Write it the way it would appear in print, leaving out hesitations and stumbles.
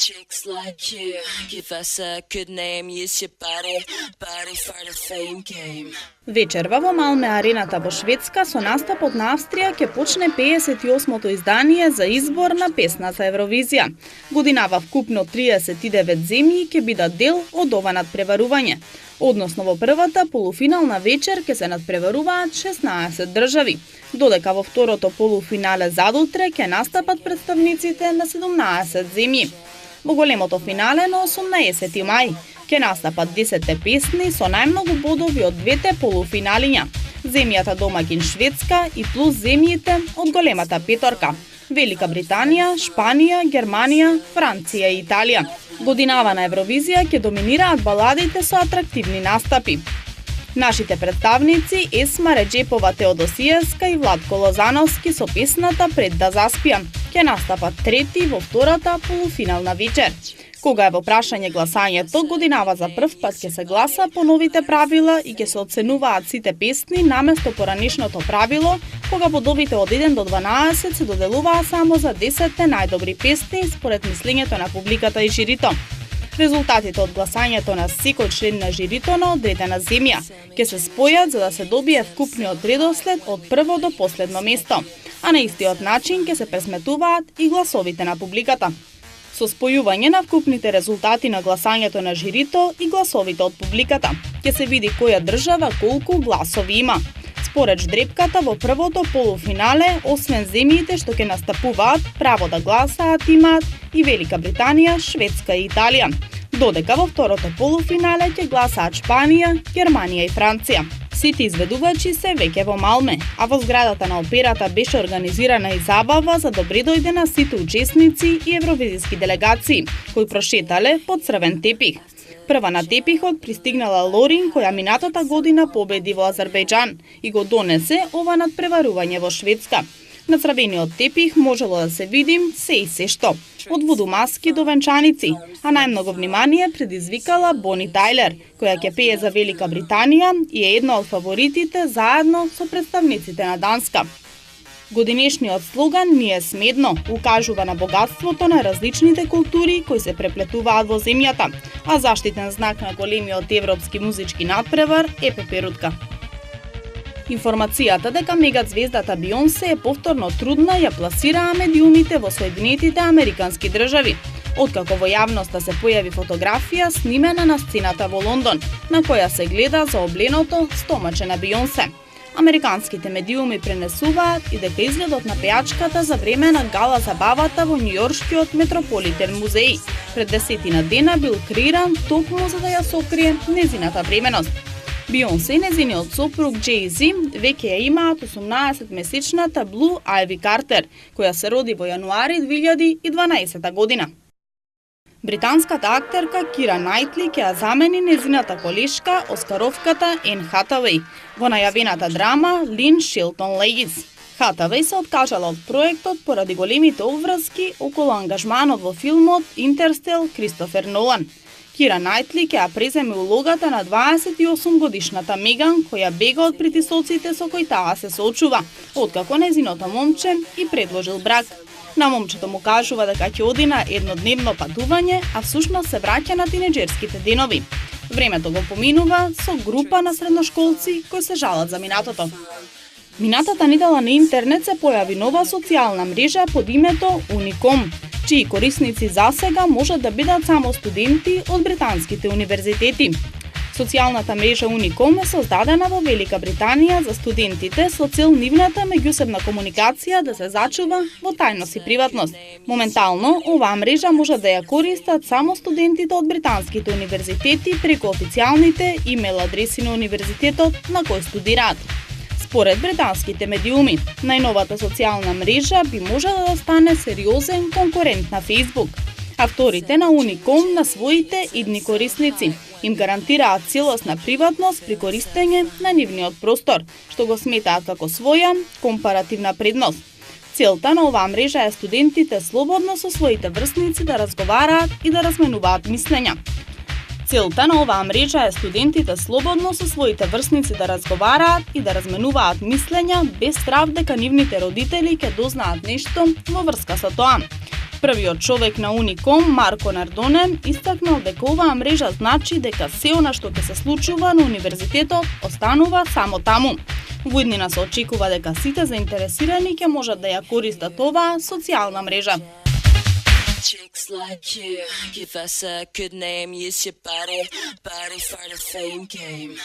chicks like you. Give us a good name, use your body for the fame game. Вечерва во Малме арената во Шведска со настапот на Австрија ќе почне 58-то издание за избор на песна за Евровизија. Годинава вкупно 39 земји ќе бидат дел од ова надпреварување. Односно во првата полуфинална вечер ќе се надпреваруваат 16 држави, додека во второто полуфинале задутре ќе настапат представниците на 17 земји. Во големото финале на 18 мај ќе настапат 10 песни со најмногу бодови од двете полуфиналиња. Земјата домаќин Шведска и плюс земјите од големата петорка – Велика Британија, Шпанија, Германија, Франција и Италија. Годинава на Евровизија ќе доминираат баладите со атрактивни настапи. Нашите представници Есма Реджепова Теодосиевска и Владко Лозановски со песната Пред да заспијам ќе настапат трети во втората полуфинална вечер. Кога е во прашање гласањето, годинава за прв пат ќе се гласа по новите правила и ќе се оценуваат сите песни наместо поранишното правило, кога бодовите од 1 до 12 се доделуваа само за 10 најдобри песни според мислењето на публиката и жирито. Резултатите од гласањето на секој член на жирито на одредена земја ќе се спојат за да се добие вкупниот редослед од прво до последно место, а на истиот начин ќе се пресметуваат и гласовите на публиката. Со спојување на вкупните резултати на гласањето на жирито и гласовите од публиката, ќе се види која држава колку гласови има. Според ждрепката во првото полуфинале, освен земјите што ќе настапуваат, право да гласаат имаат и Велика Британија, Шведска и Италија, додека во второто полуфинале ќе гласаат Шпанија, Германија и Франција. Сите изведувачи се веќе во Малме, а во зградата на операта беше организирана и забава за добре дојде на сите учесници и евровизиски делегации, кои прошетале под црвен тепих. Прва на тепихот пристигнала Лорин, која минатата година победи во Азербејџан и го донесе ова надпреварување во Шведска. На црвениот тепих можело да се видим се и се што, од вудумаски до венчаници, а најмногу внимание предизвикала Бони Тајлер, која ќе пее за Велика Британија и е една од фаворитите заедно со представниците на Данска. Годинешниот слоган "Ние сме едно" укажува на богатството на различните култури кои се преплетуваат во земјата, а заштитен знак на големиот европски музички надпревар е пеперутка. Информацијата дека мегазвездата Бионсе е повторно трудна ја пласираа медиумите во Соединетите Американски држави, откако во јавноста се појави фотографија снимена на сцената во Лондон, на која се гледа заобленото стомаче на Бионсе. Американските медиуми пренесуваат и дека изгледот на пејачката за време на гала забавата во Њујоршкиот Метрополитен музеј пред 10 дена бил креиран токму за да ја сокрие незината бременост. Бионсе и незиниот сопруг Джей-Зи веќе ја имаат 18-месечната Блу Ајви Картер, која се роди во јануари 2012 година. Британската актерка Кира Најтли ќе ја замени незината колешка, оскаровката Ен Хатавеј, во најавената драма Лин Шилтон Легис. Хатавеј се откажала од проектот поради големите обврски околу ангажманот во филмот Интерстел Кристофер Нолан. Кира Најтли ќе ја преземе улогата на 28-годишната Меган, која бега од притисоците со кои таа се соочува, откако незиното момче и предложил брак. На момчето му кажува дека ќе оди на еднодневно патување, а всушност се враќа на тинеџерските денови. Времето го поминува со група на средношколци кои се жалат за минатото. Минатата недела на интернет се појави нова социјална мрежа под името Unicom, чии корисници засега можат да бидат само студенти од британските универзитети. Социјалната мрежа Unicom е создадена во Велика Британија за студентите со цел нивната меѓусебна комуникација да се зачува во тајност и приватност. Моментално, оваа мрежа може да ја користат само студентите од британските универзитети преку официјалните имейл адреси на универзитетот на кој студираат. Според британските медиуми, најновата социјална мрежа би можела да стане сериозен конкурент на Facebook. Авторите на Unicom на своите идни корисници им гарантираат целосна приватност при користење на нивниот простор, што го сметаат како своја компаративна предност. Целта на оваа мрежа е студентите слободно со своите врсници да разговараат и да разменуваат мислења. Целта на оваа мрежа е студентите слободно со своите врсници да разговараат и да разменуваат мислења без страв дека нивните родители ќе дознаат нешто во врска со тоа. Првиот човек на Unicom, Марко Нардоне, истакнал дека оваа мрежа значи дека се она што ќе се случува на универзитетот останува само таму. Во иднина се очекува дека сите заинтересирани ќе можат да ја користат оваа социјална мрежа. Chicks like you give us a good name. Use your body for the fame game.